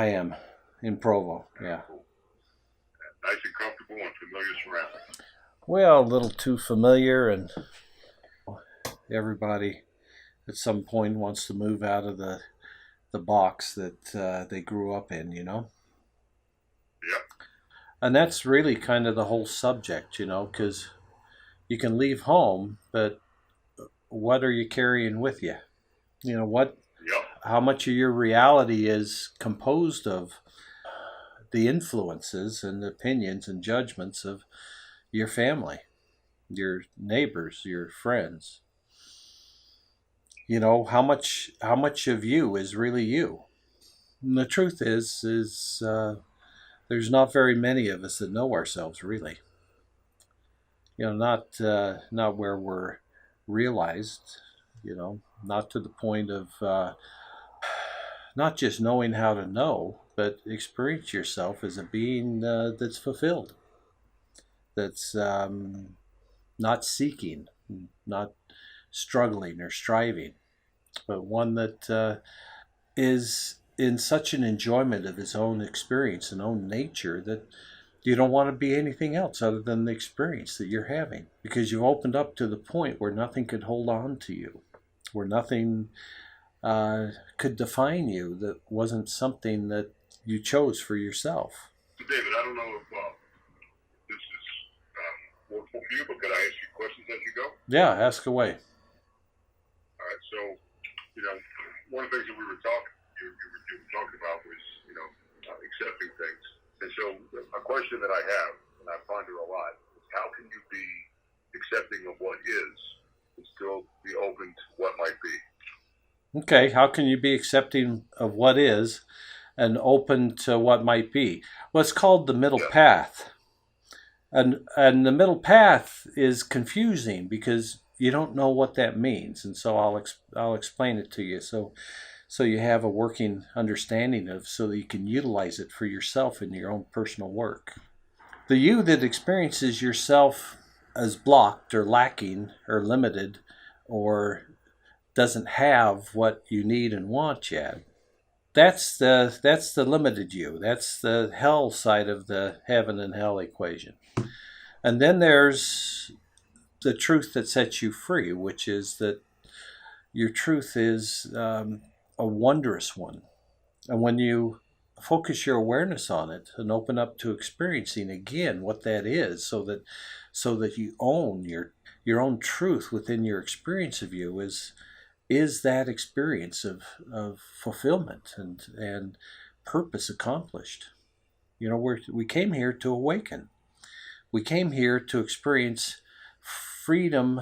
I am in Provo, yeah. Cool. Nice and comfortable and familiar surroundings. Well, a little too familiar, and everybody at some point wants to move out of the box that they grew up in, you know? Yep. And that's really kind of the whole subject, you know, because you can leave home, but what are you carrying with you? You know, Yep. how much of your reality is composed of the influences and opinions and judgments of your family, your neighbors, your friends. You know, how much of you is really you? And the truth is there's not very many of us that know ourselves really. You know, not where we're realized. You know, not to the point of not just knowing how to know, but experience yourself as a being that's fulfilled, that's not seeking, not struggling or striving, but one that is in such an enjoyment of his own experience and own nature that you don't want to be anything else other than the experience that you're having, because you've opened up to the point where nothing could hold on to you, where nothing could define you that wasn't something that you chose for yourself. So, David, I don't know if this is workable for you, but could I ask you questions as you go? Yeah, ask away. All right. So, one of the things that you were talking about was, accepting things. And so, a question that I have, and I ponder a lot, is how can you be accepting of what is and still be open to what might be? Okay, how can you be accepting of what is and open to what might be? Well, it's called the middle Yeah. path. And the middle path is confusing because you don't know what that means. And so I'll explain it to you so you have a working understanding of, so that you can utilize it for yourself in your own personal work. The you that experiences yourself as blocked or lacking or limited or doesn't have what you need and want yet, that's the limited you. That's the hell side of the heaven and hell equation. And then there's the truth that sets you free, which is that your truth is a wondrous one. And when you focus your awareness on it and open up to experiencing again what that is, so that you own your own truth within your experience of you, is that experience of fulfillment and purpose accomplished. You know, we came here to awaken. We came here to experience freedom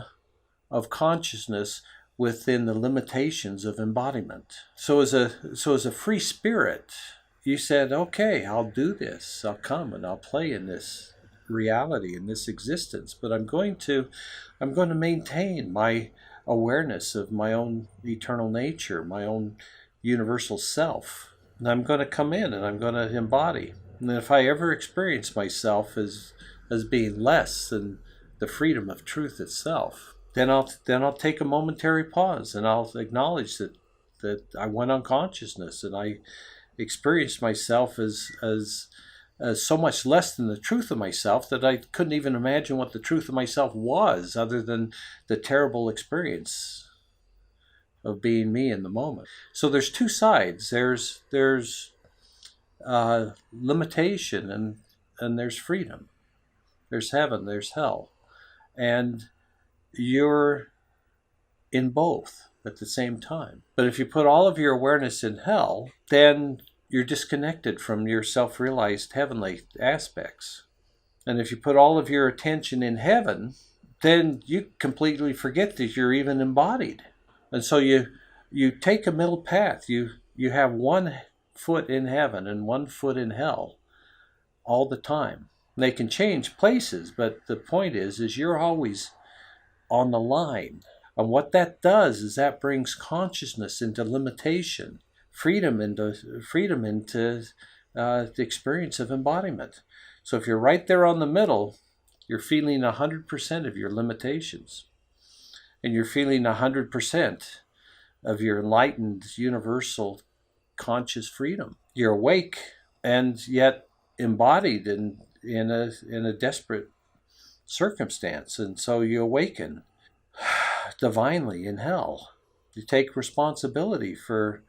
of consciousness within the limitations of embodiment. So as a free spirit, you said, okay, I'll do this. I'll come and I'll play in this reality, in this existence, but I'm going to maintain my awareness of my own eternal nature, my own universal self. And I'm going to come in and I'm going to embody. And if I ever experience myself as being less than the freedom of truth itself, then I'll take a momentary pause and I'll acknowledge that I went unconsciousness and I experienced myself as so much less than the truth of myself that I couldn't even imagine what the truth of myself was, other than the terrible experience of being me in the moment. So there's two sides. There's limitation and there's freedom. There's heaven, there's hell. And you're in both at the same time. But if you put all of your awareness in hell, then you're disconnected from your self-realized heavenly aspects. And if you put all of your attention in heaven, then you completely forget that you're even embodied. And so you take a middle path. You have one foot in heaven and one foot in hell all the time. And they can change places, but the point is you're always on the line. And what that does is that brings consciousness into limitation, freedom into the experience of embodiment. So if you're right there on the middle, you're feeling 100% of your limitations, and you're feeling 100% of your enlightened universal conscious freedom. You're awake and yet embodied in a desperate circumstance, and so you awaken divinely in hell. You take responsibility for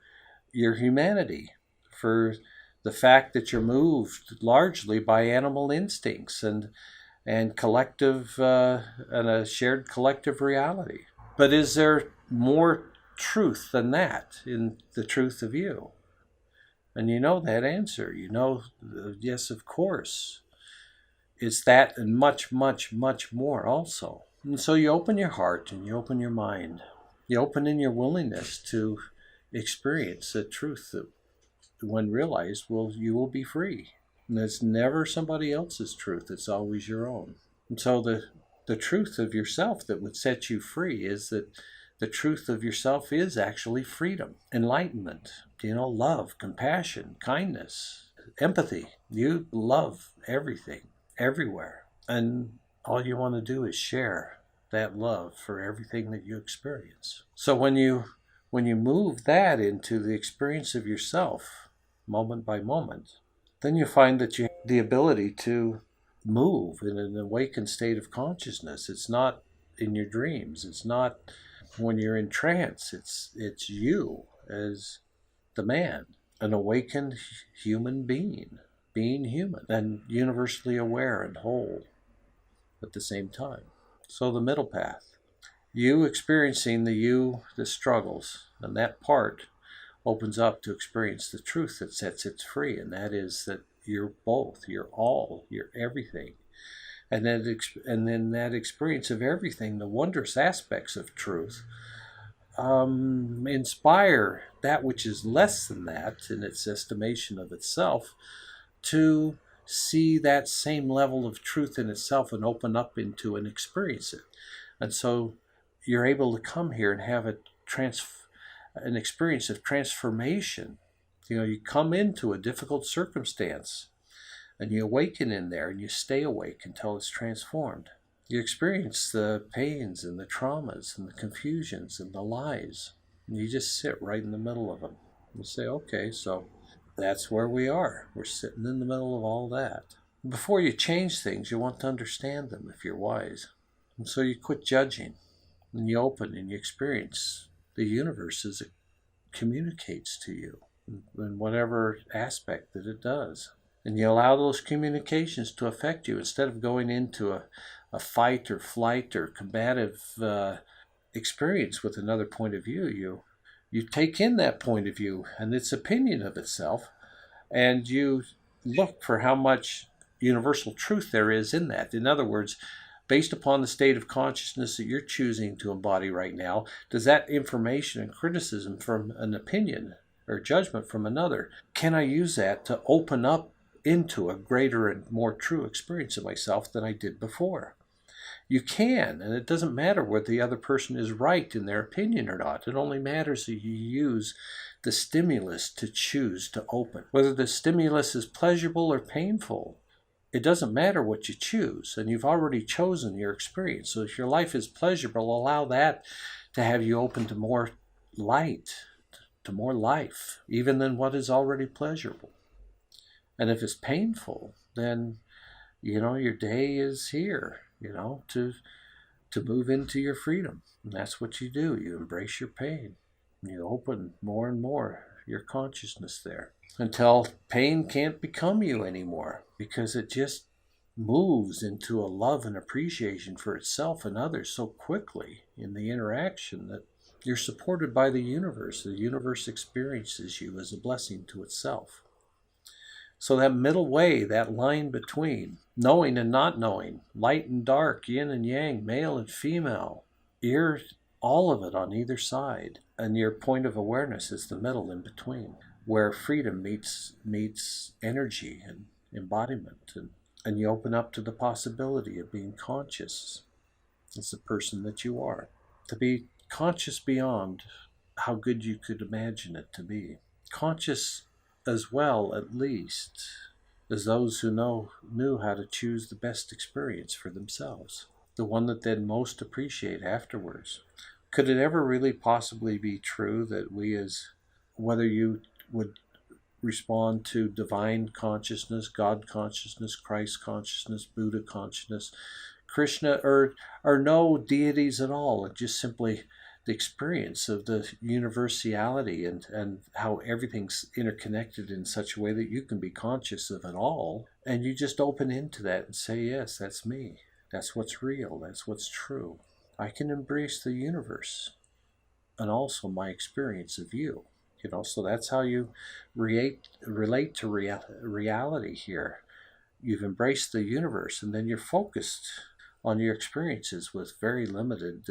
your humanity, for the fact that you're moved largely by animal instincts and collective and a shared collective reality. But is there more truth than that in the truth of you? And you know that answer. You know, yes, of course. It's that and much, much, much more also. And so you open your heart and you open your mind. You open in your willingness to experience the truth that, when realized, you will be free. And it's never somebody else's truth, it's always your own. And so the truth of yourself that would set you free is that the truth of yourself is actually freedom, enlightenment, love, compassion, kindness, empathy. You love everything, everywhere. And all you want to do is share that love for everything that you experience. So when you move that into the experience of yourself, moment by moment, then you find that you have the ability to move in an awakened state of consciousness. It's not in your dreams. It's not when you're in trance. It's you as the man, an awakened human being human and universally aware and whole at the same time. So the middle path, you experiencing the struggles, and that part opens up to experience the truth that sets it free, and that is that you're both, you're all, you're everything. And then that experience of everything, the wondrous aspects of truth, inspire that which is less than that in its estimation of itself to see that same level of truth in itself and open up into and experience it. And so you're able to come here and have an experience of transformation. You come into a difficult circumstance and you awaken in there and you stay awake until it's transformed. You experience the pains and the traumas and the confusions and the lies. And you just sit right in the middle of them. You say, okay, so that's where we are. We're sitting in the middle of all that. Before you change things, you want to understand them if you're wise. And so you quit judging and you open and you experience the universe as it communicates to you in whatever aspect that it does. And you allow those communications to affect you instead of going into a fight or flight or combative experience with another point of view. You take in that point of view and its opinion of itself, and you look for how much universal truth there is in that. In other words, based upon the state of consciousness that you're choosing to embody right now, does that information and criticism from an opinion or judgment from another, can I use that to open up into a greater and more true experience of myself than I did before? You can, and it doesn't matter whether the other person is right in their opinion or not. It only matters that you use the stimulus to choose to open. Whether the stimulus is pleasurable or painful, it doesn't matter what you choose, and you've already chosen your experience. So if your life is pleasurable, allow that to have you open to more light, to more life, even than what is already pleasurable. And if it's painful, then your day is here, to move into your freedom. And that's what you do. You embrace your pain. You open more and more your consciousness there until pain can't become you anymore, because it just moves into a love and appreciation for itself and others so quickly in the interaction that you're supported by the universe. The universe experiences you as a blessing to itself. So that middle way, that line between knowing and not knowing, light and dark, yin and yang, male and female, you're all of it on either side. And your point of awareness is the middle in between, where freedom meets energy and embodiment. And you open up to the possibility of being conscious as the person that you are. To be conscious beyond how good you could imagine it to be. Conscious as well, at least, as those who knew how to choose the best experience for themselves, the one that they'd most appreciate afterwards. Could it ever really possibly be true that we, as whether you would respond to divine consciousness, God consciousness, Christ consciousness, Buddha consciousness, Krishna, or no deities at all. It's just simply the experience of the universality and how everything's interconnected in such a way that you can be conscious of it all. And you just open into that and say, yes, that's me. That's what's real. That's what's true. I can embrace the universe and also my experience of you. So that's how you relate to reality here. You've embraced the universe, and then you're focused on your experiences with very limited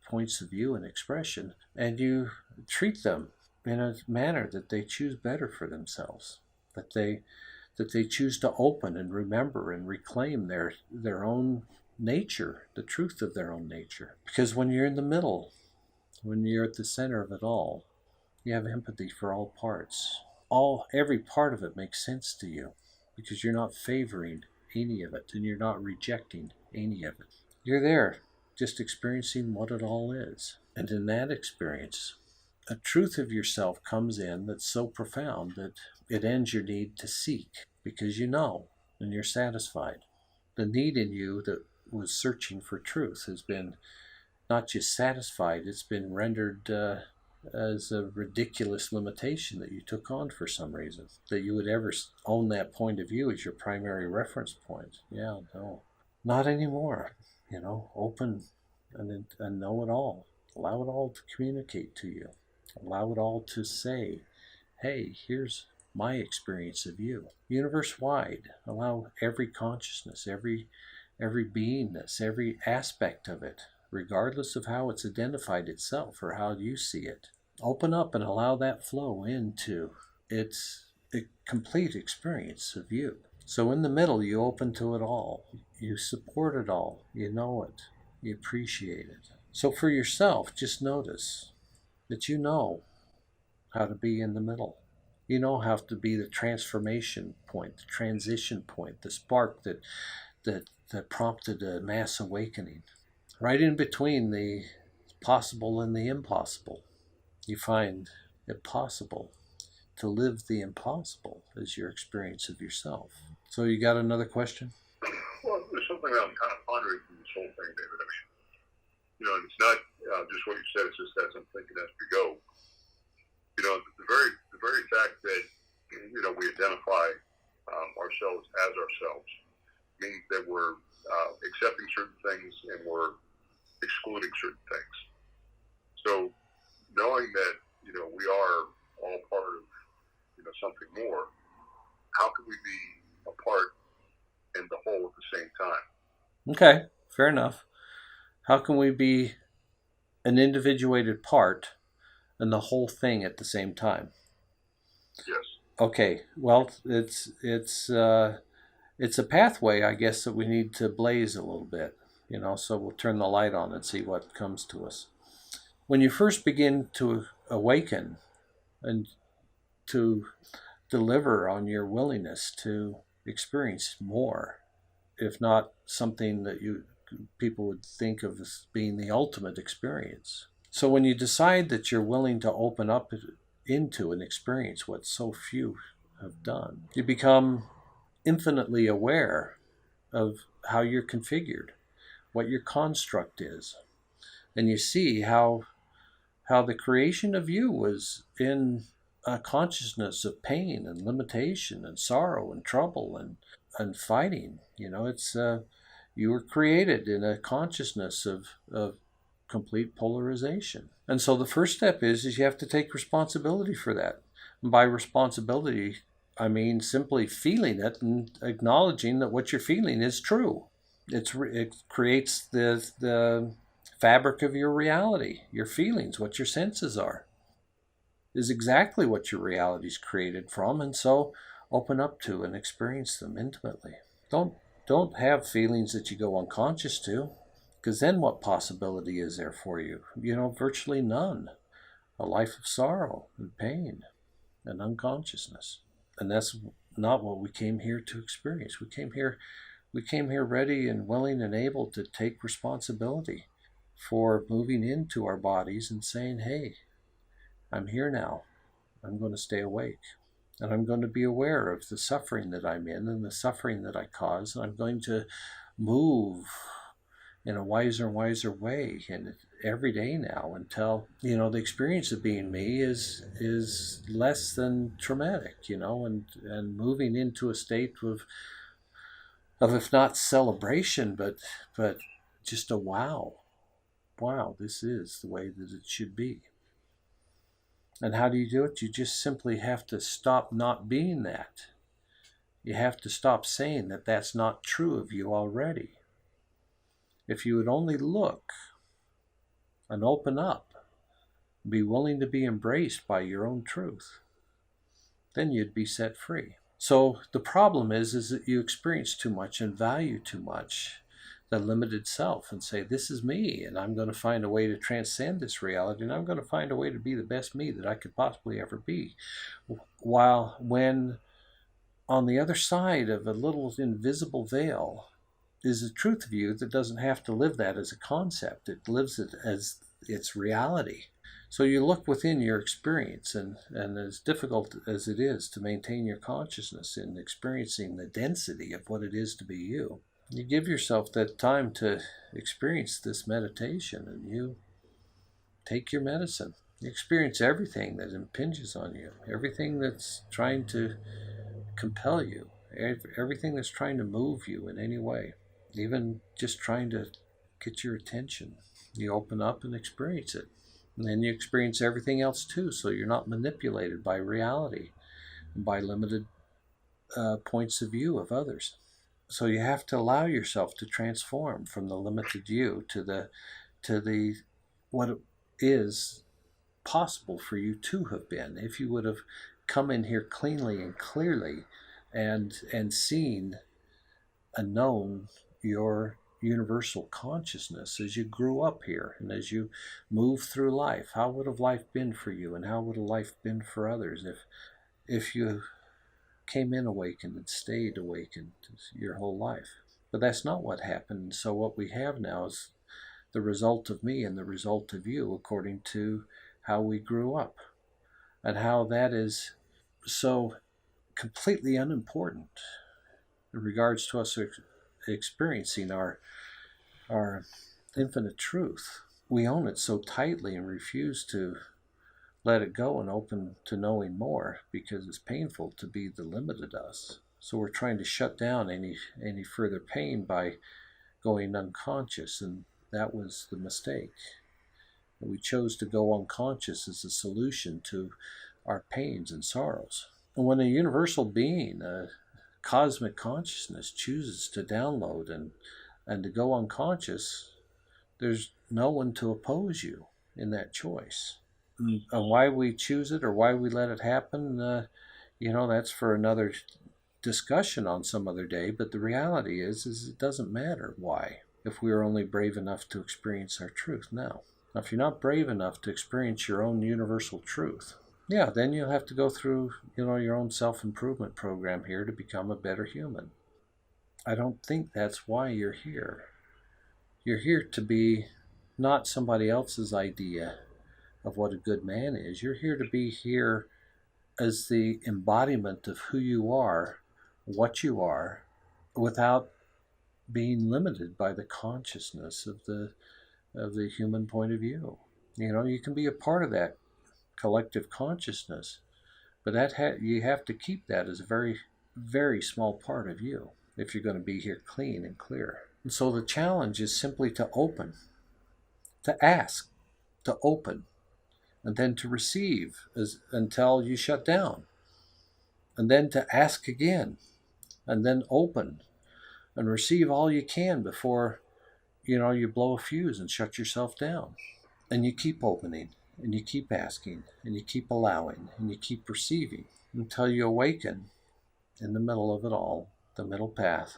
points of view and expression, and you treat them in a manner that they choose better for themselves, that they choose to open and remember and reclaim their own nature, the truth of their own nature. Because when you're in the middle, when you're at the center of it all, you have empathy for all parts. Every part of it makes sense to you because you're not favoring any of it and you're not rejecting any of it. You're there just experiencing what it all is. And in that experience, a truth of yourself comes in that's so profound that it ends your need to seek because you know and you're satisfied. The need in you that was searching for truth has been not just satisfied, it's been rendered as a ridiculous limitation that you took on for some reason. That you would ever own that point of view as your primary reference point. Yeah, no. Not anymore. Open and know it all. Allow it all to communicate to you. Allow it all to say, hey, here's my experience of you. Universe-wide. Allow every consciousness, every beingness, every aspect of it, regardless of how it's identified itself or how you see it. Open up and allow that flow into its complete experience of you. So in the middle, you open to it all. You support it all. You know it. You appreciate it. So for yourself, just notice that you know how to be in the middle. You know how to be the transformation point, the transition point, the spark that prompted a mass awakening. Right in between the possible and the impossible, you find it possible to live the impossible as your experience of yourself. So you got another question? Well, there's something that I'm kind of pondering through this whole thing, David. And it's not just what you said. It's just as I'm thinking as we go. The very fact that we identify ourselves as ourselves means that we're accepting certain things and we're excluding certain things. So knowing that we are all part of something more, how can we be a part and the whole at the same time? Okay, fair enough. How can we be an individuated part and the whole thing at the same time? Yes. Okay, well, it's a pathway, I guess, that we need to blaze a little bit. So we'll turn the light on and see what comes to us. When you first begin to awaken and to deliver on your willingness to experience more, if not something that people would think of as being the ultimate experience. So when you decide that you're willing to open up into and experience what so few have done, you become infinitely aware of how you're configured, what your construct is. And you see how the creation of you was in a consciousness of pain and limitation and sorrow and trouble and fighting. It's you were created in a consciousness of complete polarization. And so the first step is you have to take responsibility for that. And by responsibility, I mean simply feeling it and acknowledging that what you're feeling is true. It creates the fabric of your reality. Your feelings, what your senses are, is exactly what your reality is created from. And so open up to and experience them intimately. Don't have feelings that you go unconscious to, because then what possibility is there for you? Virtually none. A life of sorrow and pain and unconsciousness. And that's not what we came here to experience. We came here ready and willing and able to take responsibility for moving into our bodies and saying, hey, I'm here now. I'm going to stay awake. And I'm going to be aware of the suffering that I'm in and the suffering that I cause. And I'm going to move in a wiser and wiser way and every day now until the experience of being me is less than traumatic, and moving into a state of if not celebration, but just a wow, this is the way that it should be. And how do you do it? You just simply have to stop not being that. You have to stop saying that that's not true of you already. If you would only look and open up, be willing to be embraced by your own truth, then you'd be set free. So the problem is that you experience too much and value too much the limited self and say, this is me, and I'm going to find a way to transcend this reality, and I'm going to find a way to be the best me that I could possibly ever be. While when on the other side of a little invisible veil is a truth of you that doesn't have to live that as a concept. It lives it as its reality. So you look within your experience, and as difficult as it is to maintain your consciousness in experiencing the density of what it is to be you, you give yourself that time to experience this meditation, and you take your medicine. You experience everything that impinges on you, everything that's trying to compel you, everything that's trying to move you in any way, even just trying to get your attention. You open up and experience it. And then you experience everything else too, so you're not manipulated by reality and by limited points of view of others. So you have to allow yourself to transform from the limited you to the what is possible for you to have been if you would have come in here cleanly and clearly and seen and known your universal consciousness as you grew up here and as you move through life. How would have life been for you, and how would have life been for others if you came in awakened and stayed awakened your whole life? But that's not what happened. So what we have now is the result of me and the result of you according to how we grew up, and how that is so completely unimportant in regards to us experiencing our infinite truth. We own it so tightly and refuse to let it go and open to knowing more because it's painful to be the limited us. So we're trying to shut down any further pain by going unconscious, and that was the mistake. We chose to go unconscious as a solution to our pains and sorrows. And when a universal being, a cosmic consciousness, chooses to download and to go unconscious, there's no one to oppose you in that choice. And why we choose it or why we let it happen, that's for another discussion on some other day. But the reality is it doesn't matter why, if we are only brave enough to experience our truth now. Now, if you're not brave enough to experience your own universal truth, yeah, then you'll have to go through, your own self-improvement program here to become a better human. I don't think that's why you're here. You're here to be not somebody else's idea of what a good man is. You're here to be here as the embodiment of who you are, what you are, without being limited by the consciousness of the human point of view. You can be a part of that collective consciousness, but you have to keep that as a very, very small part of you if you're going to be here clean and clear. And so the challenge is simply to open, to ask, to open, and then to receive until you shut down, and then to ask again, and then open and receive all you can before you blow a fuse and shut yourself down. And you keep opening, and you keep asking, and you keep allowing, and you keep receiving until you awaken in the middle of it all, the middle path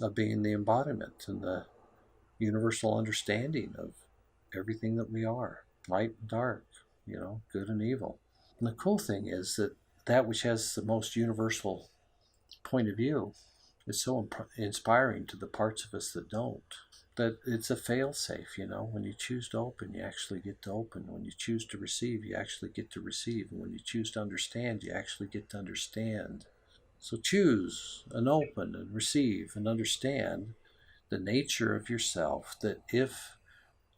of being the embodiment and the universal understanding of everything that we are, light and dark, good and evil. And the cool thing is that which has the most universal point of view is so inspiring to the parts of us that don't. That it's a fail-safe, When you choose to open, you actually get to open. When you choose to receive, you actually get to receive. And when you choose to understand, you actually get to understand. So choose and open and receive and understand the nature of yourself, that if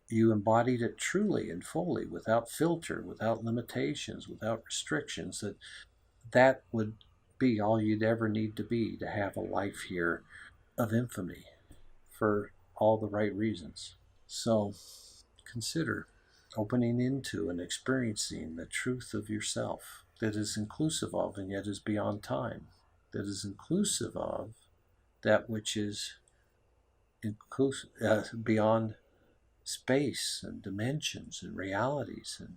you embodied it truly and fully, without filter, without limitations, without restrictions, that would be all you'd ever need to be to have a life here of infamy for all the right reasons. So consider opening into and experiencing the truth of yourself that is inclusive of and yet is beyond time, that is inclusive of that which is inclusive, beyond space and dimensions and realities and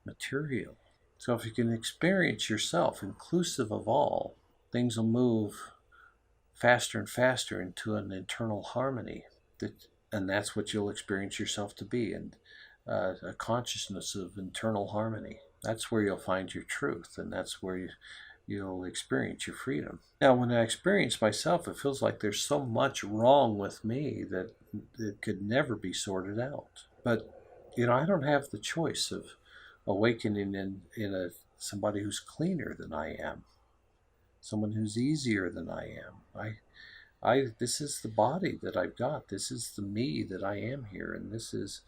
material. So if you can experience yourself inclusive of all, things will move faster and faster into an internal harmony. And that's what you'll experience yourself to be, and a consciousness of internal harmony. That's where you'll find your truth, and that's where you'll experience your freedom. Now, when I experience myself, it feels like there's so much wrong with me that it could never be sorted out. But, I don't have the choice of awakening in somebody who's cleaner than I am, someone who's easier than I am. This is the body that I've got. This is the me that I am here, and this is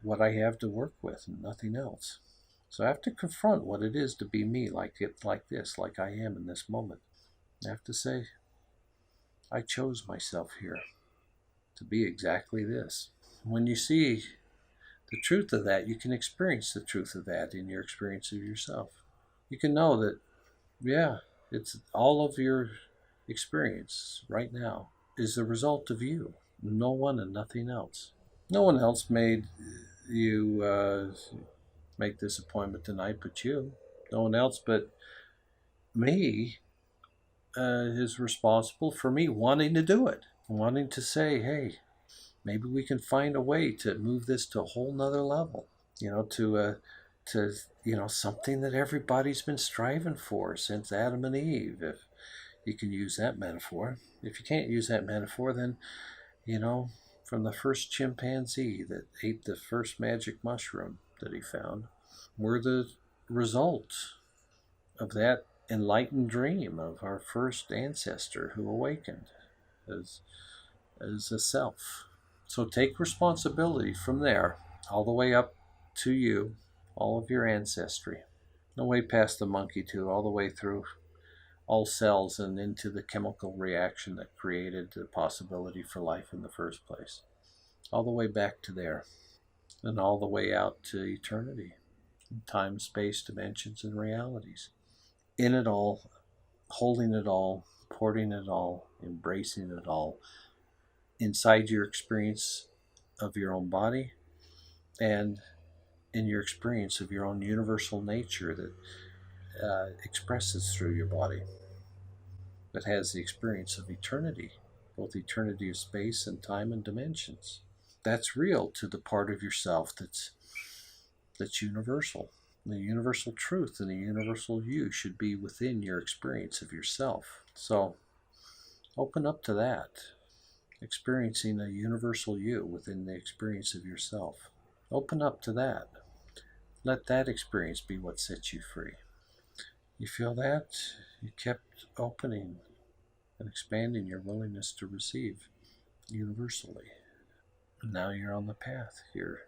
what I have to work with, and nothing else. So I have to confront what it is to be me, like I am in this moment. I have to say, I chose myself here to be exactly this. When you see the truth of that, you can experience the truth of that in your experience of yourself. You can know that, yeah, it's all of your experience right now is the result of you, no one and nothing else. No one else made you make this appointment tonight but you. No one else but me is responsible for me wanting to do it, wanting to say, hey, maybe we can find a way to move this to a whole nother level, to something that everybody's been striving for since Adam and Eve, if you can use that metaphor. If you can't use that metaphor, then, from the first chimpanzee that ate the first magic mushroom that he found, we're the result of that enlightened dream of our first ancestor who awakened as a self. So take responsibility from there, all the way up to you, all of your ancestry, no way past the monkey too, all the way through all cells and into the chemical reaction that created the possibility for life in the first place. All the way back to there, and all the way out to eternity, time, space, dimensions, and realities. In it all, holding it all, porting it all, embracing it all, inside your experience of your own body, and in your experience of your own universal nature that expresses through your body, that has the experience of eternity, both eternity of space and time and dimensions. That's real to the part of yourself that's universal. The universal truth and the universal you should be within your experience of yourself. So open up to that, experiencing a universal you within the experience of yourself. Open up to that. Let that experience be what sets you free. You feel that? You kept opening and expanding your willingness to receive universally. And now you're on the path here.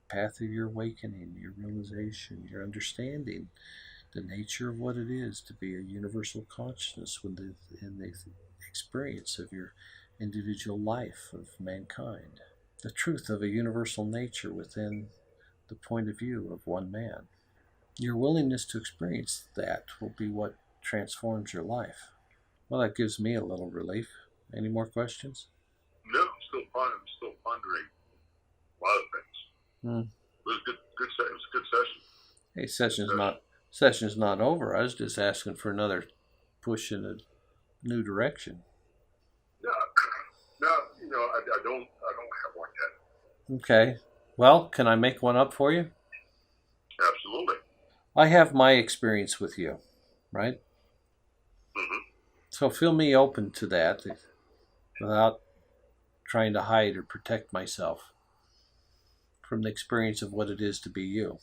The path of your awakening, your realization, your understanding the nature of what it is to be a universal consciousness in the experience of your individual life of mankind. The truth of a universal nature within the point of view of one man. Your willingness to experience that will be what transforms your life. Well, that gives me a little relief. Any more questions? No, I'm still pondering a lot of things. It was a good session. Hey, session's not over. I was just asking for another push in a new direction. No, I don't have one yet. Okay. Well, can I make one up for you? Absolutely. I have my experience with you, right? Mm-hmm. So feel me open to that without trying to hide or protect myself from the experience of what it is to be you.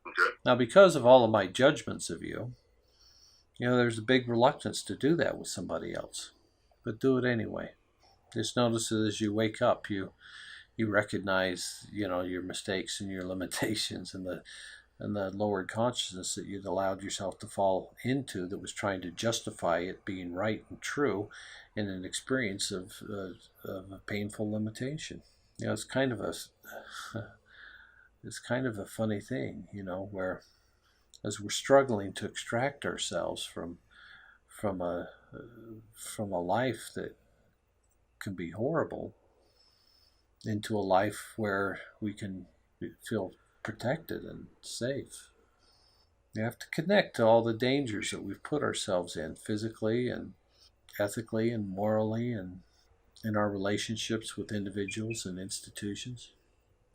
Okay. Now, because of all of my judgments of you, there's a big reluctance to do that with somebody else. But do it anyway. Just notice that as you wake up, you recognize, your mistakes and your limitations and the lowered consciousness that you'd allowed yourself to fall into that was trying to justify it being right and true in an experience of a painful limitation. It's kind of a it's kind of a funny thing, where as we're struggling to extract ourselves from a from a life that can be horrible into a life where we can feel protected and safe. We have to connect to all the dangers that we've put ourselves in physically and ethically and morally and in our relationships with individuals and institutions.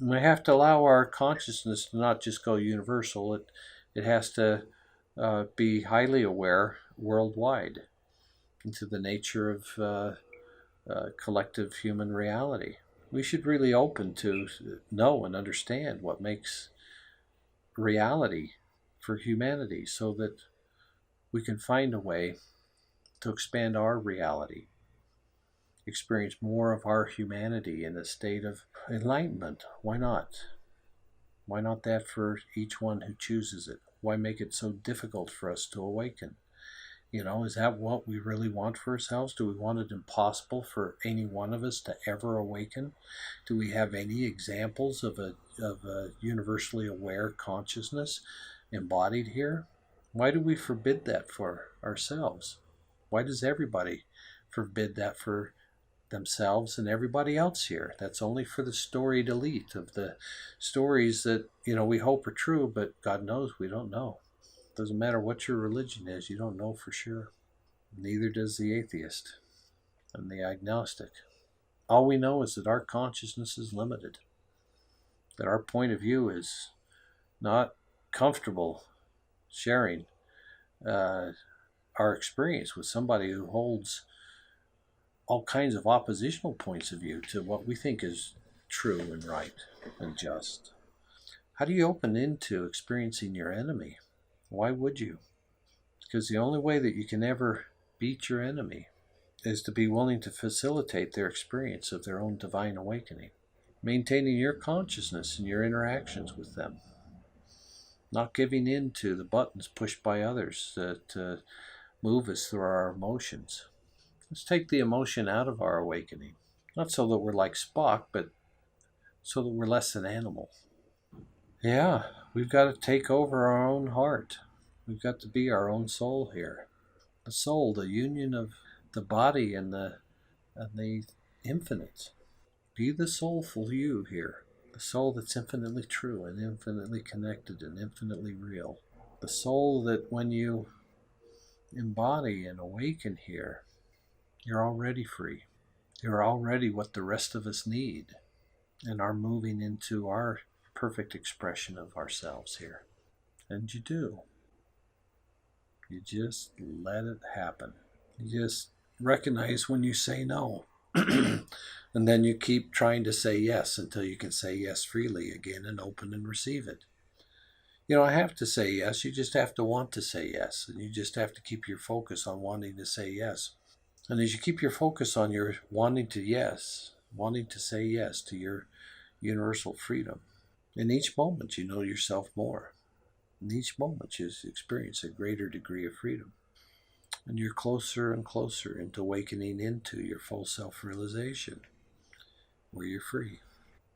And we have to allow our consciousness to not just go universal. It has to be highly aware worldwide into the nature of collective human reality. We should really open to know and understand what makes reality for humanity so that we can find a way to expand our reality, experience more of our humanity in a state of enlightenment. Why not? Why not that for each one who chooses it? Why make it so difficult for us to awaken? Is that what we really want for ourselves? Do we want it impossible for any one of us to ever awaken? Do we have any examples of a universally aware consciousness embodied here? Why do we forbid that for ourselves? Why does everybody forbid that for themselves and everybody else here? That's only for the storied elite of the stories that, we hope are true, but God knows we don't know. Doesn't matter what your religion is, you don't know for sure. Neither does the atheist and the agnostic. All we know is that our consciousness is limited, that our point of view is not comfortable sharing our experience with somebody who holds all kinds of oppositional points of view to what we think is true and right and just. How do you open into experiencing your enemy? Why would you? Because the only way that you can ever beat your enemy is to be willing to facilitate their experience of their own divine awakening, maintaining your consciousness in your interactions with them, not giving in to the buttons pushed by others that move us through our emotions. Let's take the emotion out of our awakening, not so that we're like Spock, but so that we're less than animal. Yeah, we've got to take over our own heart. We've got to be our own soul here. The soul, the union of the body and the infinite. Be the soulful you here. The soul that's infinitely true and infinitely connected and infinitely real. The soul that when you embody and awaken here, you're already free. You're already what the rest of us need and are moving into our perfect expression of ourselves here. And you do. You just let it happen. You just recognize when you say no. And then you keep trying to say yes until you can say yes freely again and open and receive it. I have to say yes. You just have to want to say yes. And you just have to keep your focus on wanting to say yes. And as you keep your focus on your wanting to say yes to your universal freedom, in each moment you know yourself more. In each moment you experience a greater degree of freedom. And you're closer and closer into awakening into your full self-realization, where you're free.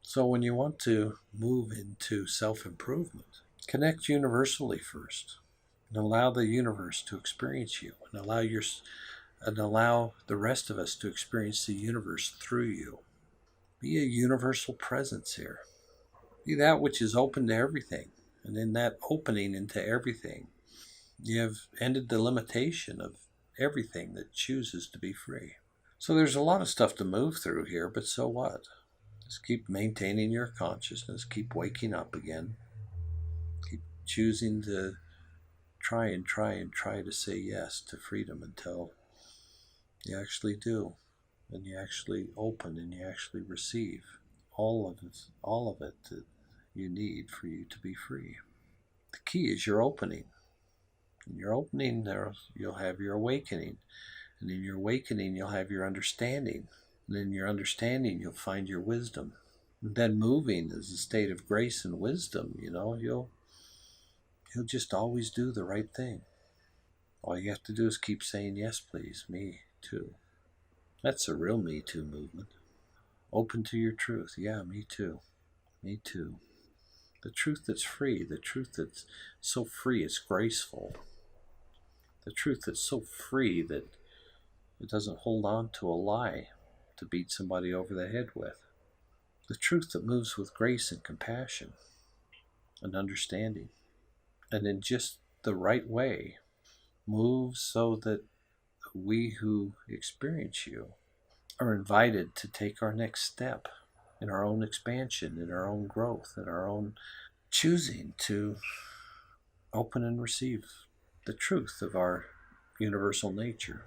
So when you want to move into self-improvement, connect universally first and allow the universe to experience you and allow the rest of us to experience the universe through you. Be a universal presence here. Be that which is open to everything. And in that opening into everything, you have ended the limitation of everything that chooses to be free. So there's a lot of stuff to move through here, but so what? Just keep maintaining your consciousness, keep waking up again, keep choosing to try and try and try to say yes to freedom until you actually do, and you actually open and you actually receive all of it that you need for you to be free. The key is your opening. In your opening, there you'll have your awakening, and in your awakening, you'll have your understanding, and in your understanding, you'll find your wisdom. And then moving is a state of grace and wisdom. You'll just always do the right thing. All you have to do is keep saying yes, please, me too. That's the real Me Too movement. Open to your truth. Yeah, me too. Me too. The truth that's free, the truth that's so free it's graceful, the truth that's so free that it doesn't hold on to a lie to beat somebody over the head with, the truth that moves with grace and compassion and understanding, and in just the right way, moves so that we who experience you are invited to take our next step in our own expansion, in our own growth, in our own choosing to open and receive the truth of our universal nature.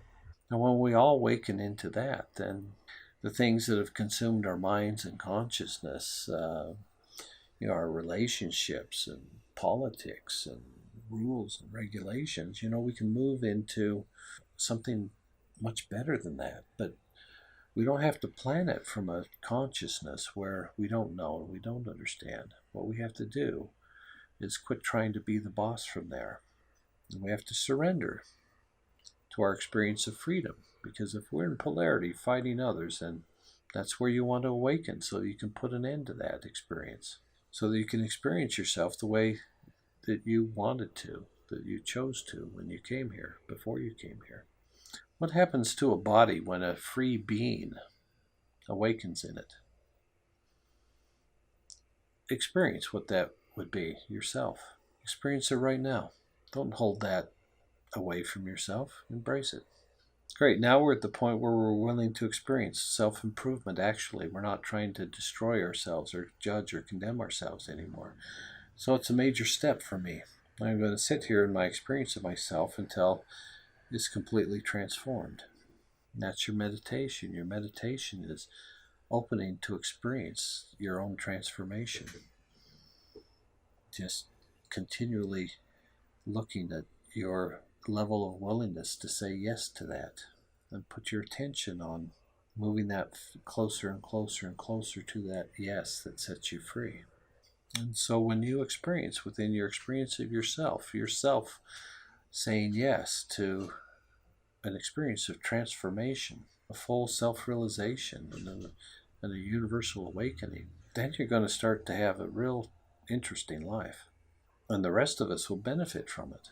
And when we all awaken into that, then the things that have consumed our minds and consciousness, our relationships and politics and rules and regulations, we can move into something much better than that. But we don't have to plan it from a consciousness where we don't know and we don't understand. What we have to do is quit trying to be the boss from there. And we have to surrender to our experience of freedom. Because if we're in polarity fighting others, then that's where you want to awaken so you can put an end to that experience. So that you can experience yourself the way that you wanted to, that you chose to when you came here, before you came here. What happens to a body when a free being awakens in it? Experience what that would be yourself. Experience it right now. Don't hold that away from yourself. Embrace it. Great. Now we're at the point where we're willing to experience self-improvement. Actually, we're not trying to destroy ourselves or judge or condemn ourselves anymore. So it's a major step for me. I'm going to sit here in my experience of myself until it's completely transformed. And that's your meditation. Your meditation is opening to experience your own transformation. Just continually looking at your level of willingness to say yes to that and put your attention on moving that closer and closer and closer to that yes that sets you free. And so when you experience within your experience of yourself saying yes to an experience of transformation, a full self-realization, and a universal awakening, then you're going to start to have a real interesting life. And the rest of us will benefit from it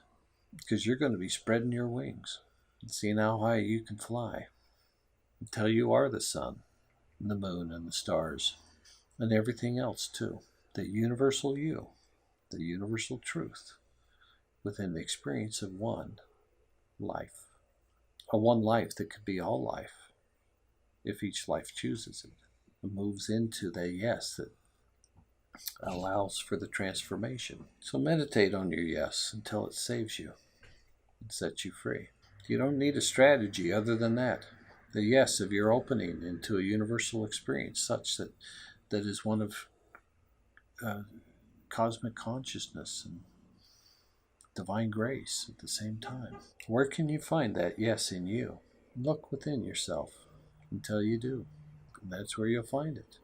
because you're going to be spreading your wings and seeing how high you can fly until you are the sun and the moon and the stars and everything else too. The universal you, the universal truth within the experience of one life. A one life that could be all life if each life chooses it and moves into the yes that allows for the transformation. So meditate on your yes until it saves you and sets you free. You don't need a strategy other than that. The yes of your opening into a universal experience such that is one of cosmic consciousness and divine grace at the same time. Where can you find that yes in you? Look within yourself until you do. And that's where you'll find it.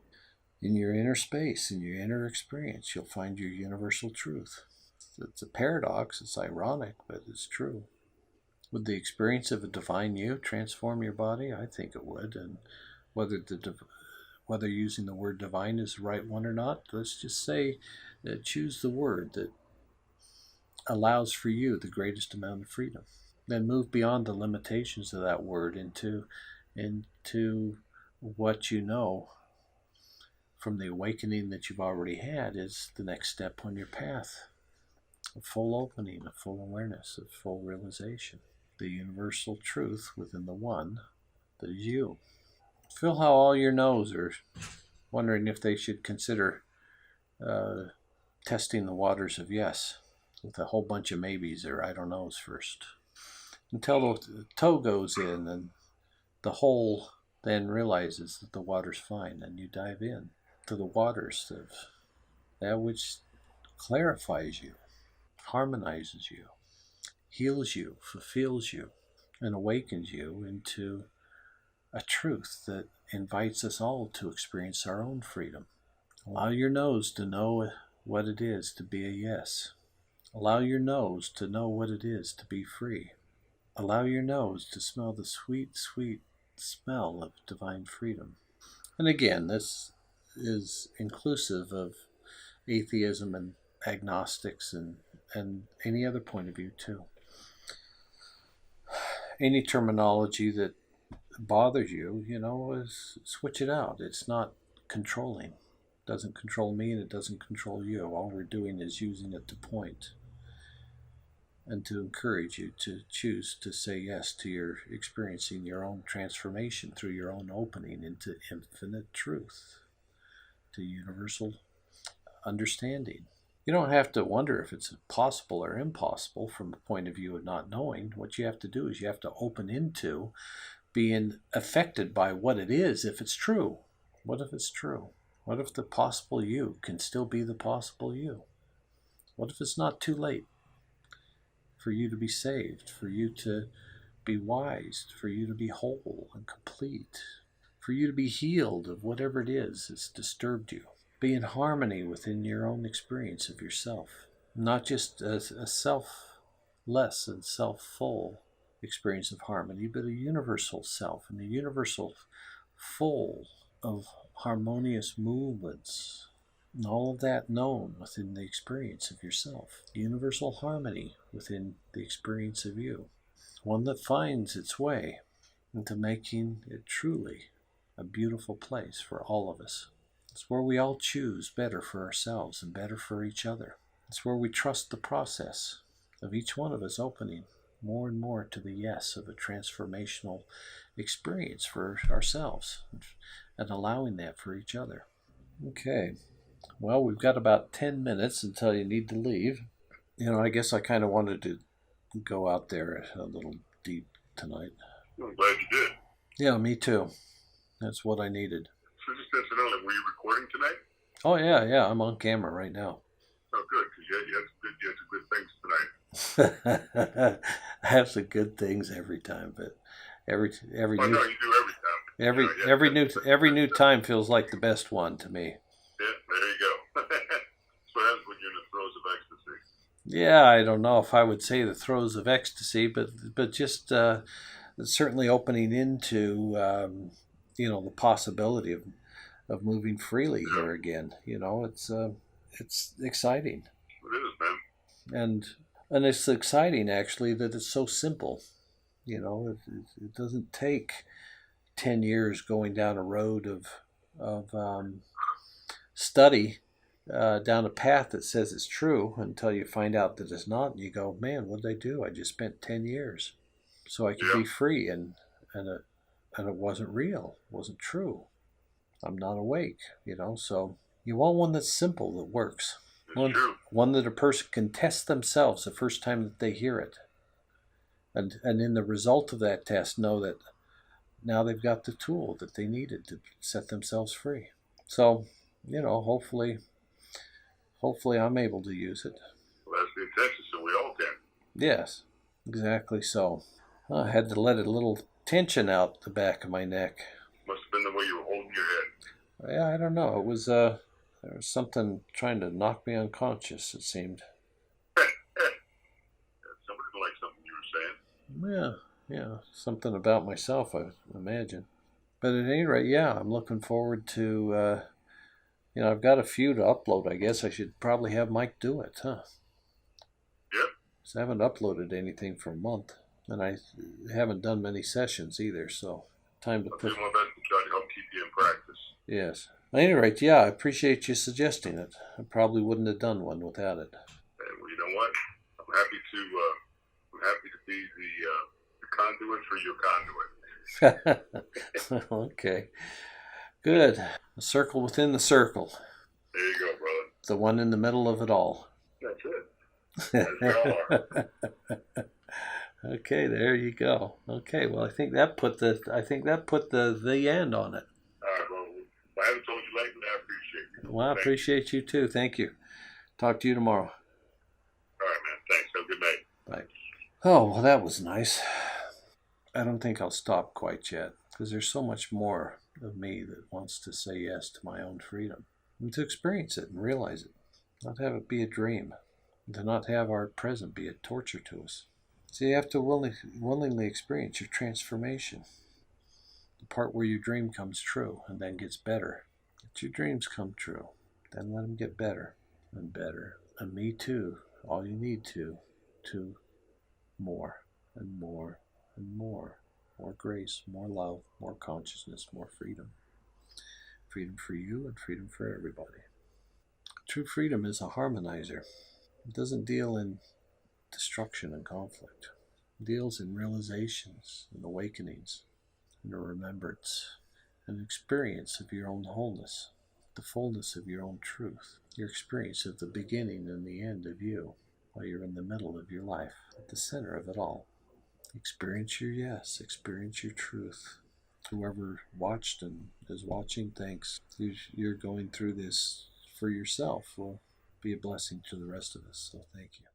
In your inner space, in your inner experience, you'll find your universal truth. It's a paradox, it's ironic, but it's true. Would the experience of a divine you transform your body? I think it would. And whether using the word divine is the right one or not, let's just say choose the word that allows for you the greatest amount of freedom. Then move beyond the limitations of that word into what you know from the awakening that you've already had is the next step on your path. A full opening, a full awareness, a full realization. The universal truth within the one that is you. Feel how all your no's are wondering if they should consider testing the waters of yes with a whole bunch of maybes or I don't knows first. Until the toe goes in and the hole then realizes that the water's fine and you dive in to the waters of that which clarifies you, harmonizes you, heals you, fulfills you, and awakens you into a truth that invites us all to experience our own freedom. Allow your nose to know what it is to be a yes. Allow your nose to know what it is to be free. Allow your nose to smell the sweet, sweet smell of divine freedom. And again, this is inclusive of atheism and agnostics and any other point of view too. Any terminology that bothers you, is switch it out. It's not controlling. It doesn't control me and it doesn't control you. All we're doing is using it to point and to encourage you to choose to say yes to your experiencing your own transformation through your own opening into infinite truth, to universal understanding. You don't have to wonder if it's possible or impossible from the point of view of not knowing. What you have to do is you have to open into being affected by what it is if it's true. What if it's true? What if the possible you can still be the possible you? What if it's not too late for you to be saved, for you to be wise, for you to be whole and complete, for you to be healed of whatever it is that's disturbed you? Be in harmony within your own experience of yourself, not just as a self-less and self-full experience of harmony, but a universal self and a universal full of harmonious movements, and all of that known within the experience of yourself. Universal harmony within the experience of you. One that finds its way into making it truly a beautiful place for all of us. It's where we all choose better for ourselves and better for each other. It's where we trust the process of each one of us opening more and more to the yes of a transformational experience for ourselves and allowing that for each other. Okay, well, we've got about 10 minutes until you need to leave. I guess I kind of wanted to go out there a little deep tonight. I'm glad you did. Yeah, me too. That's what I needed. So just incidentally, were you recording tonight? Oh, yeah, I'm on camera right now. Oh, good, because you had some good things tonight. I have some good things every time, but every Well, new no, you do every time. every new time feels like the best one to me. Yeah, there you go. So that's when you're in the throes of ecstasy. Yeah, I don't know if I would say the throes of ecstasy, but just certainly opening into the possibility of moving freely here again. It's exciting. It is, man. And it's exciting actually that it's so simple. It doesn't take 10 years going down a road of study down a path that says it's true until you find out that it's not, and you go, man, what did I do? I just spent 10 years so I could be free, and it wasn't real, it wasn't true. I'm not awake, so you want one that's simple, that works. One that a person can test themselves the first time that they hear it. And in the result of that test, know that now they've got the tool that they needed to set themselves free. So, hopefully I'm able to use it. Well, that's the intention, so we all can. Yes, exactly so. I had to let a little tension out the back of my neck. Must have been the way you were holding your head. Yeah, I don't know. It was there was something trying to knock me unconscious, it seemed. Somebody like something you were saying. Yeah, something about myself, I imagine. But at any rate, yeah, I'm looking forward to, I've got a few to upload. I guess I should probably have Mike do it, huh? Yep. So I haven't uploaded anything for a month, and I haven't done many sessions either, so time to put... I'll do my best to try to help keep you in practice. Yes. At any rate, yeah, I appreciate you suggesting it. I probably wouldn't have done one without it. Well, you know what? I'm happy to be the conduit for your conduit. Okay. Good. A circle within the circle. There you go, brother. The one in the middle of it all. That's it. as we all are. Okay, there you go. Okay, well, I think that put the end on it. All right, well, if I haven't told you lately, I appreciate you. Well, I Thank you. appreciate you too. Thank you. Talk to you tomorrow. All right, man. Thanks. Have a good night. Bye. Oh, well, that was nice. I don't think I'll stop quite yet because there's so much more of me that wants to say yes to my own freedom and to experience it and realize it, not have it be a dream, and to not have our present be a torture to us. So you have to willingly experience your transformation, the part where your dream comes true and then gets better. Let your dreams come true, then let them get better and better. And me too. All you need to more and more and more. More grace, more love, more consciousness, more freedom. Freedom for you and freedom for everybody. True freedom is a harmonizer. It doesn't deal in destruction and conflict. It deals in realizations and awakenings and a remembrance, an experience of your own wholeness, the fullness of your own truth, your experience of the beginning and the end of you while you're in the middle of your life, at the center of it all. Experience your yes, experience your truth. Whoever watched and is watching, thanks. You're going through this for yourself will be a blessing to the rest of us. So thank you.